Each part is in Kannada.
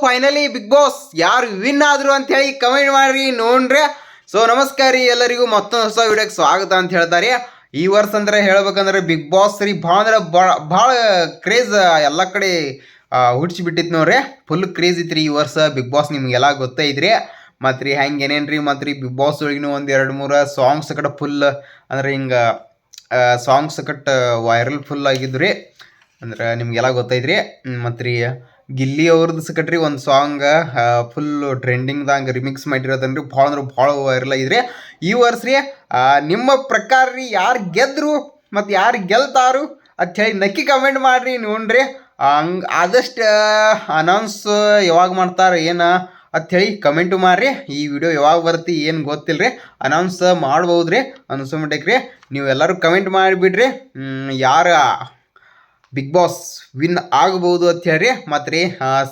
ಫೈನಲಿ ಬಿಗ್ ಬಾಸ್ ಯಾರು ವಿನ್ ಆದ್ರು ಅಂತ ಹೇಳಿ ಕಮೆಂಟ್ ಮಾಡ್ರಿ ನೋಡ್ರಿ. ಸೊ ನಮಸ್ಕಾರ ರೀ ಎಲ್ಲರಿಗೂ ಮತ್ತೊಂದು ಹೊಸ ವಿಡಿಯೋಕ್ಕೆ ಸ್ವಾಗತ ಅಂತ ಹೇಳ್ತಾರೆ. ಈ ವರ್ಷ ಅಂದ್ರೆ ಹೇಳ್ಬೇಕಂದ್ರೆ ಬಿಗ್ ಬಾಸ್ ರೀ ಭಾಳ ಅಂದ್ರೆ ಭಾಳ ಕ್ರೇಜ್ ಎಲ್ಲ ಕಡೆ ಹುಡ್ಸಿ ಬಿಟ್ಟಿತ್ತು ನೋಡ್ರಿ. ಫುಲ್ ಕ್ರೇಜ್ ಇತ್ತು ರೀ ಈ ವರ್ಷ ಬಿಗ್ ಬಾಸ್. ನಿಮ್ಗೆಲ್ಲ ಗೊತ್ತೈತ್ರಿ. ಮತ್ತು ರೀ ಹೆಂಗೆ ಏನೇನು ಮತ್ತು ರೀ ಬಿಗ್ ಬಾಸ್ ಒಳಗಿನ ಒಂದು 2-3 ಸಾಂಗ್ಸ್ ಕಡೆ ಫುಲ್ ಅಂದ್ರೆ ಹಿಂಗೆ ಸಾಂಗ್ಸ್ ಕಟ್ ವೈರಲ್ ಫುಲ್ ಆಗಿದ್ದು ರೀ. ಅಂದ್ರೆ ನಿಮ್ಗೆಲ್ಲ ಗೊತ್ತೈತ್ರಿ. ಮತ್ತು ರೀ ಗಿಲ್ಲಿ ಅವ್ರದ್ದು ಸಕಟ್ರಿ ಒಂದು ಸಾಂಗ್ ಫುಲ್ ಟ್ರೆಂಡಿಂಗ್ದಾಗ ರಿಮಿಕ್ಸ್ ಮಾಡಿರೋದನ್ರಿ ಭಾಳ ಅಂದ್ರೆ ಭಾಳ ವೈರಲ್ ಆಗಿದ್ರಿ ಈ ವರ್ಷ ರೀ. ನಿಮ್ಮ ಪ್ರಕಾರ ರೀ ಯಾರು ಗೆದ್ರು ಮತ್ತು ಯಾರು ಗೆಲ್ತಾರು ಅಂಥೇಳಿ ನಕ್ಕಿ ಕಮೆಂಟ್ ಮಾಡಿರಿ ನೋಡ್ರಿ. ಹಂಗೆ ಆದಷ್ಟು ಅನೌನ್ಸ್ ಯಾವಾಗ ಮಾಡ್ತಾರೆ ಏನು ಅಂಥೇಳಿ ಕಮೆಂಟು ಮಾಡಿರಿ. ಈ ವಿಡಿಯೋ ಯಾವಾಗ ಬರುತ್ತೆ ಏನು ಗೊತ್ತಿಲ್ಲ ರೀ, ಅನೌನ್ಸ್ ಮಾಡ್ಬೋದು ರೀ ಅನ್ಸೋಮಟ್ಟಿಗೆ ರೀ. ನೀವೆಲ್ಲರೂ ಕಮೆಂಟ್ ಮಾಡಿಬಿಡ್ರಿ ಯಾರು ಬಿಗ್ ಬಾಸ್ ವಿನ್ ಆಗ್ಬೋದು ಅಂತ ಹೇಳ್ರಿ. ಮತ್ತು ರೀ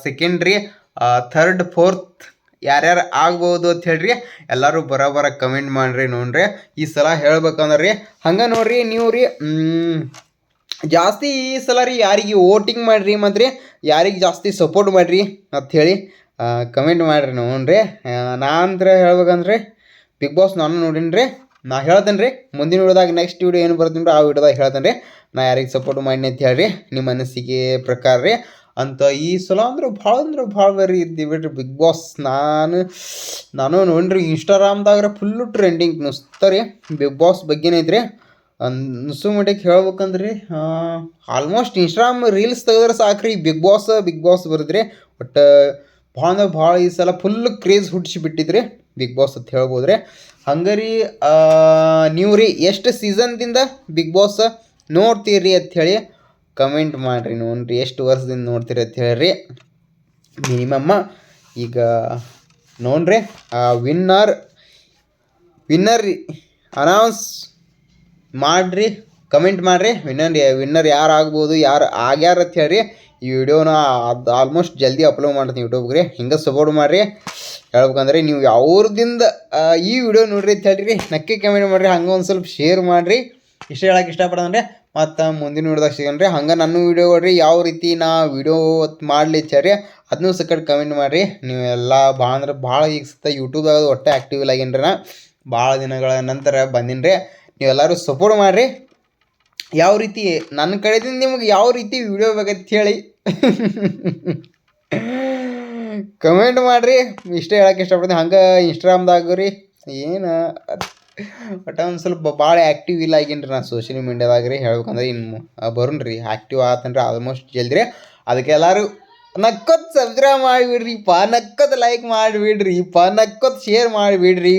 ಸೆಕೆಂಡ್ ರೀ ಥರ್ಡ್ ಫೋರ್ತ್ ಯಾರ್ಯಾರು ಆಗ್ಬೋದು ಅಂತ ಹೇಳ್ರಿ ಎಲ್ಲರೂ ಬರೋಬರ ಕಮೆಂಟ್ ಮಾಡಿರಿ ನೋಡ್ರಿ. ಈ ಸಲ ಹೇಳ್ಬೇಕಂದ್ರೆ ರೀ ಹಂಗೆ ನೋಡ್ರಿ ನೀವು ರೀ ಜಾಸ್ತಿ ಈ ಸಲ ರೀ ಯಾರಿಗೆ ವೋಟಿಂಗ್ ಮಾಡಿರಿ ಮತ್ತು ರೀ ಯಾರಿಗೆ ಜಾಸ್ತಿ ಸಪೋರ್ಟ್ ಮಾಡಿರಿ ಅಂಥೇಳಿ ಕಮೆಂಟ್ ಮಾಡಿರಿ ನೋಡ್ರಿ. ನಾ ಅಂದ್ರೆ ಹೇಳ್ಬೇಕಂದ್ರೆ ಬಿಗ್ ಬಾಸ್ ನಾನು ನೋಡೀನಿ ರೀ. ನಾ ಹೇಳ್ತೇನೆ ರೀ ಮುಂದಿನ ವಿಡಿಯೋದಾಗ ನೆಕ್ಸ್ಟ್ ವಿಡಿಯೋ ಏನು ಬರ್ತೀನಿ ರೀ ಆ ವಿಡಿಯೋದಾಗ ಹೇಳ್ತೇನೆ ರೀ ನಾ ಯಾರಿಗೆ ಸಪೋರ್ಟ್ ಮಾಡಿ ಅಂತ ಹೇಳ್ರಿ ನಿಮ್ಮ ಮನಸ್ಸಿಗೆ ಪ್ರಕಾರ ರೀ. ಅಂತ ಈ ಸಲ ಅಂದ್ರೆ ಭಾಳ ಬೇರೆ ಇದ್ದೀವಿ ಬಿಡ್ರಿ ಬಿಗ್ ಬಾಸ್. ನಾನು ನೋಡ್ರಿ ಇನ್ಸ್ಟಾಗ್ರಾಮ್ದಾಗ್ರೆ ಫುಲ್ಲು ಟ್ರೆಂಡಿಂಗ್ ನುಸ್ತಾರೆ ಬಿಗ್ ಬಾಸ್ ಬಗ್ಗೆನೇ ಐತ್ರಿ. ಅನ್ಸೋ ಮಟ್ಟಿಗೆ ಹೇಳ್ಬೇಕಂದ್ರಿ ಆಲ್ಮೋಸ್ಟ್ ಇನ್ಸ್ಟಾಗ್ರಾಮ್ ರೀಲ್ಸ್ ತೆಗೆದ್ರೆ ಸಾಕ್ರಿ ಬಿಗ್ ಬಾಸ್ ಬರೋದ್ರಿ. ಬಟ್ ಭಾಳ ಅಂದ್ರೆ ಭಾಳ ಈ ಸಲ ಫುಲ್ ಕ್ರೇಜ್ ಹುಡ್ಸಿ ಬಿಟ್ಟಿದ್ರಿ ಬಿಗ್ ಬಾಸ್ ಅಂತ ಹೇಳ್ಬೋದು ರೀ. ಹಂಗರಿ ನೀವು ರೀ ಎಷ್ಟು ಸೀಸನ್ದಿಂದ ಬಿಗ್ ಬಾಸ್ ನೋಡ್ತೀರಿ ಅಂಥೇಳಿ ಕಮೆಂಟ್ ಮಾಡಿರಿ ನೋಡ್ರಿ. ಎಷ್ಟು ವರ್ಷದಿಂದ ನೋಡ್ತೀರಿ ಅಂತ ಹೇಳ್ರಿ. ಮಿನಿಮಮ್ಮ ಈಗ ನೋಡ್ರಿ ವಿನ್ನರ್ ರೀ ಅನೌನ್ಸ್ ಮಾಡಿರಿ ಕಮೆಂಟ್ ಮಾಡಿರಿ. ವಿನ್ನರ್ ಯಾರು ಆಗ್ಬೋದು ಯಾರು ಆಗ್ಯಾರ ಅಂತ ಹೇಳ್ರಿ. ಈ ವಿಡಿಯೋನ ಅದು ಆಲ್ಮೋಸ್ಟ್ ಜಲ್ದಿ ಅಪ್ಲೋಡ್ ಮಾಡ್ತೀನಿ ಯೂಟ್ಯೂಬ್ಗೆ ರೀ. ಹಿಂಗೆ ಸಪೋರ್ಟ್ ಮಾಡಿರಿ. ಹೇಳ್ಬೇಕಂದ್ರೆ ನೀವು ಯಾವ್ರದಿಂದ ಈ ವಿಡಿಯೋ ನೋಡ್ರಿ ಅಂತ ಹೇಳ್ರಿ ನಕ್ಕಿ ಕಮೆಂಟ್ ಮಾಡಿರಿ. ಹಂಗೆ ಒಂದು ಸ್ವಲ್ಪ ಶೇರ್ ಮಾಡಿರಿ. ಇಷ್ಟ ಹೇಳಕ್ಕೆ ಇಷ್ಟಪಡೋಣ ಮತ್ತು ಮುಂದಿನ ವಿಡಿಯೋದಾಗ ಸಿಗೋಣ. ಹಂಗೆ ನನ್ನ ವಿಡಿಯೋ ನೋಡ್ರಿ ಯಾವ ರೀತಿ ನಾ ವಿಡಿಯೋ ಮಾಡಲಿ ರೀ ಅದನ್ನೂ ಸಕಟ್ ಕಮೆಂಟ್ ಮಾಡಿರಿ. ನೀವೆಲ್ಲ ಭಾಳ ಅಂದ್ರೆ ಭಾಳ ಈಗ ಸತ್ತ ಯೂಟ್ಯೂಬ್ದಾಗ ಒಟ್ಟೆ ಆ್ಯಕ್ಟಿವ್ ಆಗೀನಿ ರೀ. ನಾ ಭಾಳ ದಿನಗಳ ನಂತರ ಬಂದೀನಿ ರೀ. ನೀವೆಲ್ಲರೂ ಸಪೋರ್ಟ್ ಮಾಡಿರಿ. ಯಾವ ರೀತಿ ನನ್ನ ಕಡೆದಿಂದ ನಿಮ್ಗೆ ಯಾವ ರೀತಿ ವಿಡಿಯೋ ಬೇಕಂತ ಹೇಳಿ ಕಮೆಂಟ್ ಮಾಡಿರಿ. ಇಷ್ಟ ಹೇಳಕ್ಕೆ ಇಷ್ಟಪಡ್ತೀನಿ. ಹಂಗೆ ಇನ್ಸ್ಟಾಗ್ರಾಮ್ದಾಗ ರೀ ಏನು ಒಟ್ಟು ಒಂದು ಸ್ವಲ್ಪ ಭಾಳ ಆ್ಯಕ್ಟಿವ್ ಇಲ್ಲ ಆಗೀನಿ ರೀ ನಾನು ಸೋಷಿಯಲ್ ಮೀಡ್ಯಾದಾಗ ರೀ. ಹೇಳ್ಬೇಕಂದ್ರೆ ಇನ್ನು ಬರೋಣ ರೀ ಆ್ಯಕ್ಟಿವ್ ಆತನ್ರಿ ಆಲ್ಮೋಸ್ಟ್ ಜಲ್ದಿ ರೀ. ಅದಕ್ಕೆ ಎಲ್ಲರೂ ನಕ್ಕೊತ್ ಸಬ್ಸ್ಕ್ರೈಬ್ ಮಾಡಿಬಿಡ್ರಿ ನಕ್ಕೊತ್ ಲೈಕ್ ಮಾಡಿಬಿಡ್ರಿ ನಕ್ಕೊತ್ ಶೇರ್ ಮಾಡಿಬಿಡ್ರಿ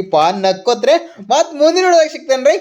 ನಕ್ಕೊತ್ರೆ ಮತ್ತು ಮುಂದಿನ ವಿಡಿಯೋದಾಗ ಸಿಗ್ತೇನೆ ರೀ.